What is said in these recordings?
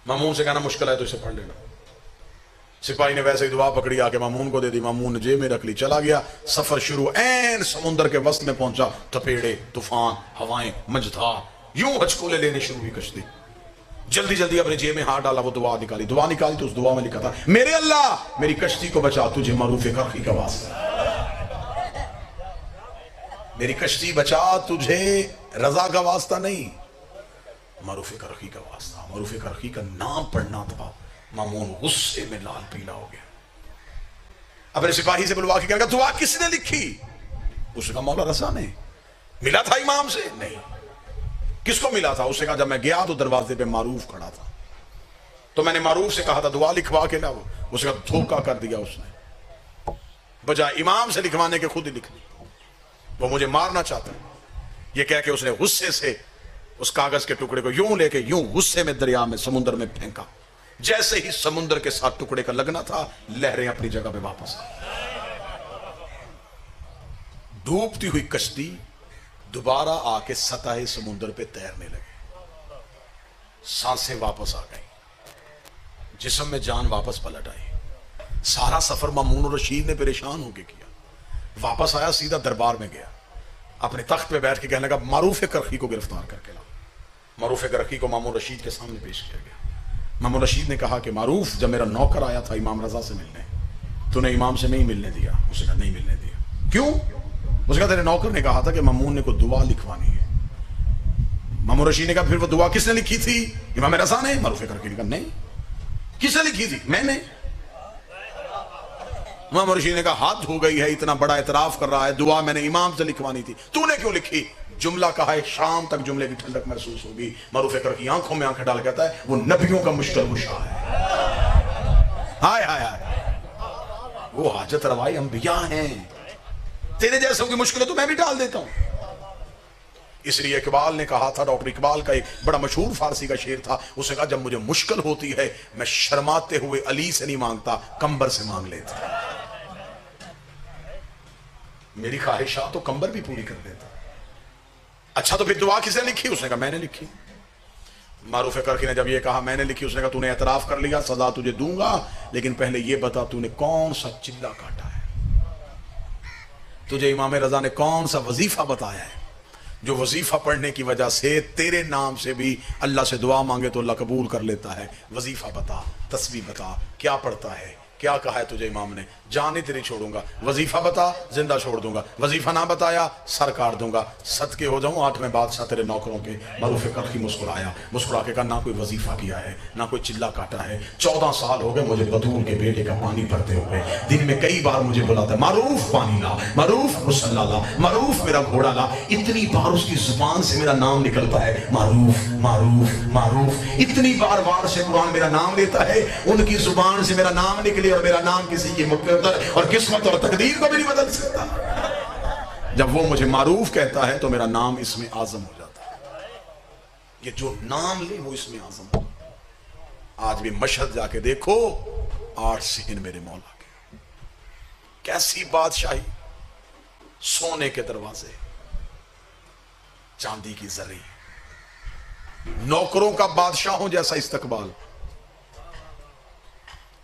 मामून से कहना मुश्किल है तो इसे पढ़ लेना। सिपाही ने वैसे ही दुआ पकड़ी, आके मामून को दे दी, मामून ने जेब में रख ली, चला गया। सफर शुरू, ऐन समुद्र के वस्त में पहुंचा। तपेड़े, तूफान, हवाएं, मझधार, यूं हचकोले लेने शुरू हुई कश्ती। जल्दी जल्दी अपने जेब में हाथ डाला, वो दुआ निकाली तो उस दुआ में लिखा था, मेरे अल्लाह मेरी कश्ती को बचा, तुझे मारूफ करखी का वास्ता, मेरी कश्ती बचा, तुझे रजा का वास्ता नहीं, मारूफ करखी का वास्ता। मारूफ करखी का नाम पढ़ना था। मामून गुस्से में लाल पीला हो गया। अपने सिपाही से बुलवा के कहा, दुआ किसने लिखी? उसने कहा मौला रजा ने। मिला था इमाम से? नहीं। किसको मिला था? उसने कहा जब मैं गया तो दरवाजे पे मारूफ खड़ा था, तो मैंने मारूफ से कहा था दुआ लिखवा के लाओ। उसका धोखा कर दिया उसने, बजाय इमाम से लिखवाने के खुद ही लिख ली। वो मुझे मारना चाहता है, ये कह के उसने गुस्से से उस कागज के टुकड़े को यूं लेके यूं गुस्से में दरिया में, समुद्र में फेंका। जैसे ही समुद्र के साथ टुकड़े का लगना था, लहरें अपनी जगह पे वापस आ। डूबती हुई कश्ती दोबारा आके सतह समुद्र पे तैरने लगे। सांसें वापस आ गई, जिस्म में जान वापस पलट आई। सारा सफर मामून और रशीद ने परेशान होकर किया। वापस आया, सीधा दरबार में गया, अपने तख्त पे बैठ के कहने लगा मारूफ करखी को गिरफ्तार करके लाओ। मारूफ करखी को मामून रशीद के सामने पेश किया गया। मामून रशीद ने कहा कि मारूफ, जब मेरा नौकर आया था इमाम रजा से मिलने, तूने इमाम से नहीं मिलने दिया। उसने कहा नहीं मिलने दिया। क्यों? उसने कहा तेरे नौकर ने कहा था कि मामून ने को दुआ लिखवानी है। मामून रशीद ने कहा फिर वो दुआ किसने लिखी थी? इमाम रजा ने। मारूफ करखी ने कहा नहीं। किसने लिखी थी? मैंने। इमाम रशीद ने कहा हाथ धो गई है, इतना बड़ा इतराफ कर रहा है, दुआ मैंने इमाम से लिखवानी थी, तूने क्यों लिखी? जुमला कहा है, शाम तक जुमले की ठंडक महसूस होगी। मारूफ करखी आंखों में आंखें डाल कहता है वो नबियों का मुश्किल कुशा है। हाय हाय हाय, वो हाजत रवाई अंबिया हैं। तेरे जैसों की मुश्किलें तो मैं भी डाल देता हूं। इसलिए इकबाल ने कहा था, डॉक्टर इकबाल का एक बड़ा मशहूर फारसी का शेर था, उसने कहा जब मुझे मुश्किल होती है मैं शर्माते हुए अली से नहीं मांगता, कंबर से मांग लेता। मेरी ख्वाहिशात तो कंबर भी पूरी कर देता। अच्छा तो फिर दुआ किसने लिखी? उसने कहा मैंने लिखी। मारूफ करखी ने जब ये कहा मैंने लिखी, उसने कहा तूने एतराफ कर लिया, सजा तुझे दूंगा, लेकिन पहले ये बता तूने कौन सा चिल्ला काटा है? तुझे इमाम रजा ने कौन सा वजीफा बताया है जो वजीफा पढ़ने की वजह से तेरे नाम से भी अल्लाह से दुआ मांगे तो अल्लाह कबूल कर लेता है? वजीफा बता, तस्बीह बता, क्या पढ़ता है, क्या कहा है तुझे इमाम ने? जान ही तेरी छोड़ूंगा। वजीफा बता, जिंदा छोड़ दूंगा। वजीफा ना बताया, सर काट दूंगा। सदके हो जाऊं आठवें बादशाह तेरे नौकरों के। मारूफ करखी मुस्कुराया, मुस्कुरा के कहा ना कोई वजीफा किया है, ना कोई चिल्ला काटा है। 14 साल हो गए मुझे बतूल के बेटे का पानी भरते हुए। दिन में कई बार मुझे बुलाता है मारूफ पानी ला, मारूफ मुसल्ला ला, मारूफ मेरा घोड़ा ला। इतनी बार उसकी जुबान से मेरा नाम निकलता है, मारूफ मारूफ मारूफ। इतनी बार बार से कुरान मेरा नाम लेता है, उनकी जुबान से मेरा नाम निकले और मेरा नाम किसी की मुकद्दर और किस्मत और तकदीर को भी नहीं बदल सकता। जब वो मुझे मारूफ कहता है तो मेरा नाम इसमें आजम हो जाता है। ये जो नाम ले वो इसमें आजम। आज भी मशहद जाके देखो, 8 सिहन मेरे मौला के। कैसी बादशाही, सोने के दरवाजे, चांदी की जरी, नौकरों का बादशाहों जैसा इस्तकबाल।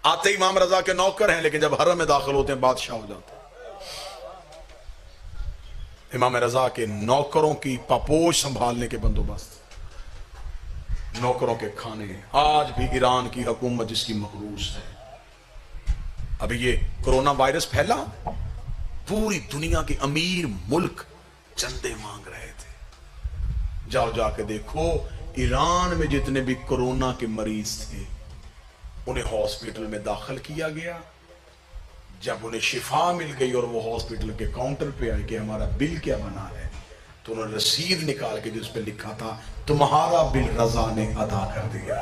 आते इमाम रजा के नौकर हैं, लेकिन जब हरम में दाखिल होते हैं बादशाह हो जाते हैं। इमाम रजा के नौकरों की पापोश संभालने के बंदोबस्त, नौकरों के खाने। आज भी ईरान की हुकूमत जिसकी मखरूस है। अभी ये कोरोना वायरस फैला, पूरी दुनिया के अमीर मुल्क चंदे मांग रहे थे। जाओ जाके देखो, ईरान में जितने भी कोरोना के मरीज थे उन्हें हॉस्पिटल में दाखिल किया गया। जब उन्हें शिफा मिल गई और वो हॉस्पिटल के काउंटर पे आए कि हमारा बिल क्या बना है, तो उन्होंने रसीद निकाल के जिस पे लिखा था तुम्हारा बिल रजा ने अदा कर दिया।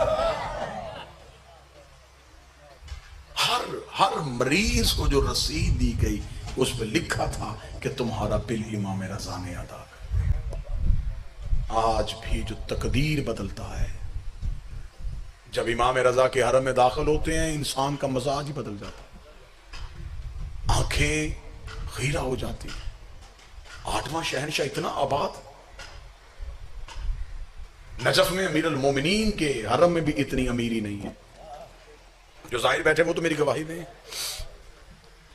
हर मरीज को जो रसीद दी गई उस पे लिखा था कि तुम्हारा बिल इमाम रजा ने अदा कर दिया। आज भी जो तकदीर बदलता है, जब इमाम रजा के हरम में दाखिल होते हैं, इंसान का मजाज ही बदल जाता है, आंखें खीरा हो जाती है। 8वां शहंशाह इतना आबाद, नजफ में अमीरुल मोमिनीन के हरम में भी इतनी अमीरी नहीं है। जो जाहिर बैठे वो तो मेरी गवाही दें।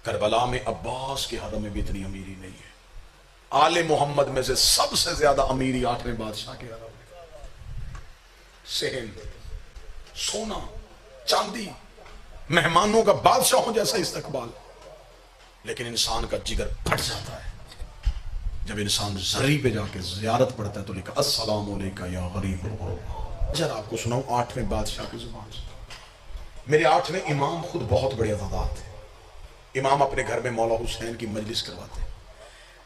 करबला में अब्बास के हरम में भी इतनी अमीरी नहीं है। आले मोहम्मद में से सबसे ज्यादा अमीरी 8वें बादशाह के हरम में। सेहन, सोना, चांदी, मेहमानों का बादशाहों जैसा इस्तकबाल। लेकिन इंसान का जिगर फट जाता है जब इंसान जरी पे जाके ज़ियारत पढ़ता है तो लिखा अस्सलाम अलैका या गरीब। जरा आपको सुनाऊं 8वें बादशाह की जुबान से। मेरे 8वें इमाम खुद बहुत बड़े अज़ादात थे। इमाम अपने घर में मौला हुसैन की मजलिस करवाते।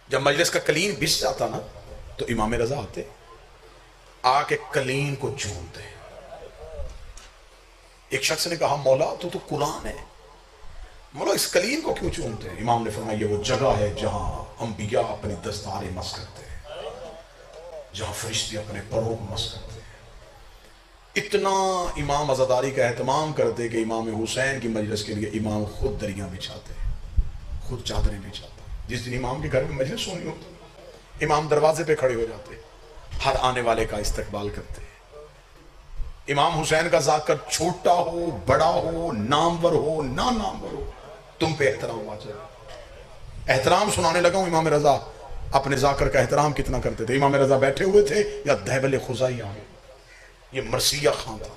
जब मजलिस का कलीन बिछ जाता ना तो इमाम रजा आते, आके कलीन को चूमते। एक शख्स ने कहा मौला तो कुरान है, मौला इस कलीन को क्यों चूमते हैं? इमाम ने फरमाया ये वो जगह है जहां अंबिया अपनी दस्तारें मस करते हैं, जहां फरिश्ते अपने परों को मस करते हैं। इतना इमाम अज़ादारी का एहतमाम करते कि इमाम हुसैन की मजलिस के लिए इमाम खुद दरियां बिछाते, खुद चादरें बिछाते। जिस दिन इमाम के घर में मजलिस होनी होती, इमाम दरवाजे पे खड़े हो जाते, हर आने वाले का इस्तकबाल करते। इमाम हुसैन का जाकर छोटा हो, बड़ा हो, नामवर हो, ना नामवर हो, तुम पे एहतराम आ जाए। एहतराम सुनाने लगा हूं। इमाम रजा अपने जाकर का एहतराम कितना करते थे। इमाम रजा बैठे हुए थे या दहबल खुजाई आ गए, ये मरसिया खान था,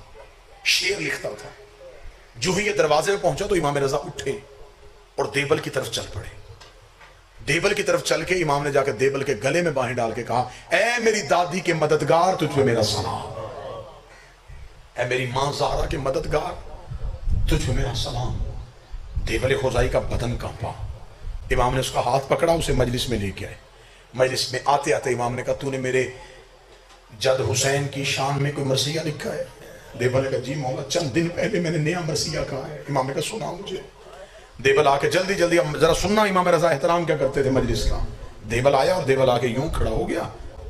शेर लिखता था। जो ही ये दरवाजे में पहुंचा तो इमाम रजा उठे और देबल की तरफ चल पड़े। देबल की तरफ चल के इमाम ने जाकर देबल के गले में बाहें डाल के कहा, ऐ मेरी दादी के मददगार तुझ पे मेरा सलाम, ऐ मेरी मां ज़हरा के मददगार तुझ पे मेरा सलाम। देबल खुजाई का बदन कांपा। इमाम ने उसका हाथ पकड़ा, उसे मजलिस में लेके आए। मजलिस में आते आते इमाम ने कहा, तूने मेरे जद हुसैन की शान में कोई मरसिया लिखा है? देबल ने कहा, जी मौला चंद दिन पहले मैंने नया मरसिया कहा है। इमाम ने कहा, सुना मुझे। देबल आके जल्दी जल्दी, जरा सुनना इमाम रजा एहतराम क्या करते थे मजलिस का। देबल आया और देबल आके यूं खड़ा हो गया,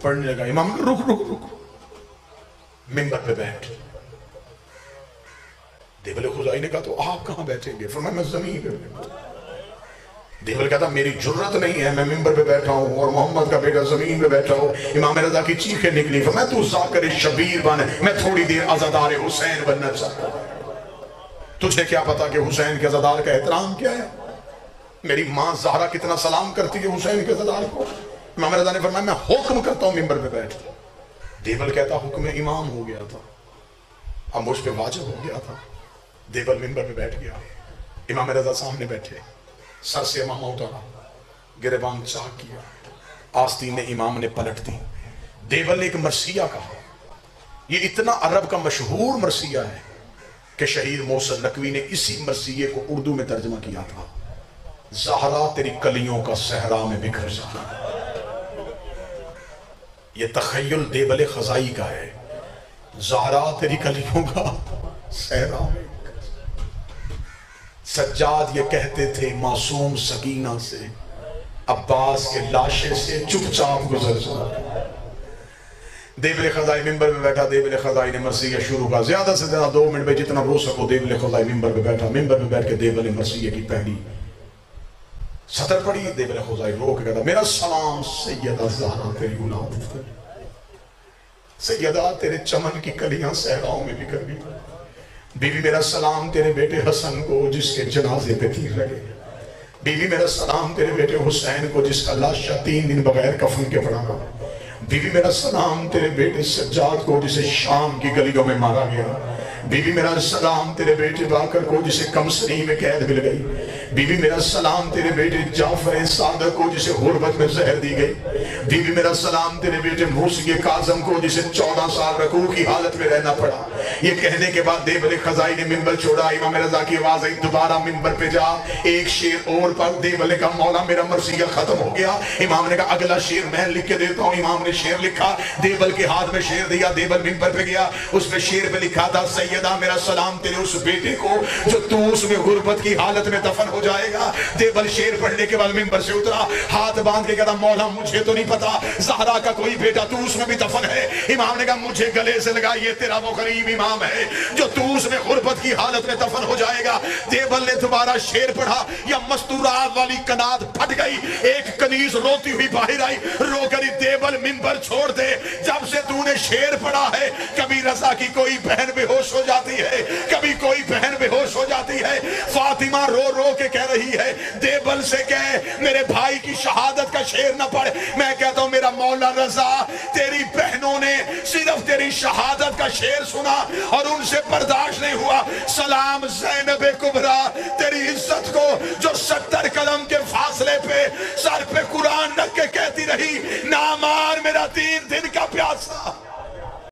पढ़ने लगा। इमाम ने रुक रुक रुक, मिंबर पे बैठ। देबल खुजाई ने कहा, तो आप कहां बैठेंगे? फरमाया मैं जमीन पे बैठा। देबल कहता, मेरी जुर्रत नहीं है, मैं मिंबर पे बैठा हूं और मोहम्मद का बेटा जमीन पे बैठा हो। इमाम रजा की चीखें निकली, फरमाया तू जाकर शबीर बन, मैं थोड़ी देर अज़ादार हुसैन बनना चाहता हूं। तुझे क्या पता कि हुसैन के अज़ादार का एहतराम क्या है? मेरी मां ज़हरा कितना सलाम करती है हुसैन के अज़ादार को। इमाम रजा ने फरमाया मैं हुक्म करता हूं मिंबर पे बैठ। देबल कहता, हुक्म इमाम हो गया था, अब मुझ पे वाजिब हो गया था। देबल मिंबर पे बैठ गया। इमाम रजा सामने बैठे, सर से इमाम उतारा, गिरबान चाक किया, आस्तीन ने इमाम ने पलट दी। देबल ने एक मरसिया कहा, ये इतना अरब का मशहूर मरसिया है कि शहीद मोहसिन नकवी ने इसी मरसिये को उर्दू में तर्जमा किया था, ज़हरा तेरी कलियों का सहरा में बिखर जा। ये तखय्युल देबल खजाई का है, ज़हरा तेरी कलियों का सहरा में। सज्जाद ये कहते थे मासूम सकीना से, अब्बास के लाशे से चुपचाप गुजर जा। देबल खजाई मिंबर में बैठा। देबल खजाई ने मरसिया शुरू का, ज्यादा से ज्यादा 2 मिनट में जितना रो सको। देबल खजाई मिंबर पे बैठा। मिंबर पे बैठ के देबल ने मरसिया की पहली सतर पढ़ी। देबल खजाई रो के कहता, मेरा सलाम सैयदा ज़हरा तेरी औलाद, सैयदा तेरे चमन की कलियां सहराओं में बिखर गई। बीवी मेरा सलाम तेरे बेटे हसन को जिसके जनाजे पे तीर लगे। बीवी मेरा सलाम तेरे बेटे हुसैन को जिसका लाशा 3 दिन बगैर कफन के पड़ा। बीवी मेरा सलाम तेरे बेटे सज्जाद को जिसे शाम की गलियों में मारा गया। बीवी मेरा सलाम तेरे बेटे बाकर को जिसे कमसनी में कैद मिल गई। बीवी मेरा सलाम तेरे बेटे जाफर सादक को जिसे गुर्बत में जहर दी गई। बीवी मेरा सलाम तेरे बेटे मूसी काजम को जिसे 14 साल रकूह की हालत में रहना पड़ा। ये कहने के बाद देबल खजाई ने मिंबर छोड़ा। इमाम रजा की आवाज आई, दोबारा मिंबर पे जा, एक शेर और पढ़। देबल का मौला मेरा मरसिया खत्म हो गया। इमाम ने कहा अगला शेर मैं लिख के देता हूँ। इमाम ने शेर लिखा, देबल के हाथ में शेर दिया। देबल मिंबर पे गया, उसमें शेर पे लिखा था, सैयदा मेरा सलाम तेरे उस बेटे को जो तू उसमें गुर्बत की हालत में दफन हो जाएगा। देवल शेर पढ़ने के बाद मिंबर से उतरा, हाथ बांध के कहता मौला मुझे तो नहीं पता ज़हरा का कोई बेटा तू उसमें भी दफन है। इमाम ने कहा मुझे गले से लगा, ये तेरा वो गरीब इमाम है जो तू उसमें गुर्बत की हालत में दफन हो जाएगा। देवल ने दोबारा शेर पढ़ा, या मस्तूरात वाली कनात फट गई, एक कनीज रोती हुई बाहर आई, रो कर देवल मिंबर छोड़ दे, जब से तूने शेर पढ़ा है कभी रजा की कोई बहन बेहोश हो जाती है, कभी कोई बहन बेहोश हो जाती है। फातिमा रो रो के कह रही है देवल से कह मेरे भाई की शहादत का शेर न पढ़। मैं कहता हूं मेरा मौला रजा, तेरी बहनों ने सिर्फ तेरी शहादत का शेर सुना और उनसे बर्दाश्त नहीं हुआ। सलाम ज़ैनब कुबरा, तेरी इज्जत को जो 70 कदम के फासले पे सर पे कुरान रख के कहती रही ना मार मेरा 3 दिन का प्यासा।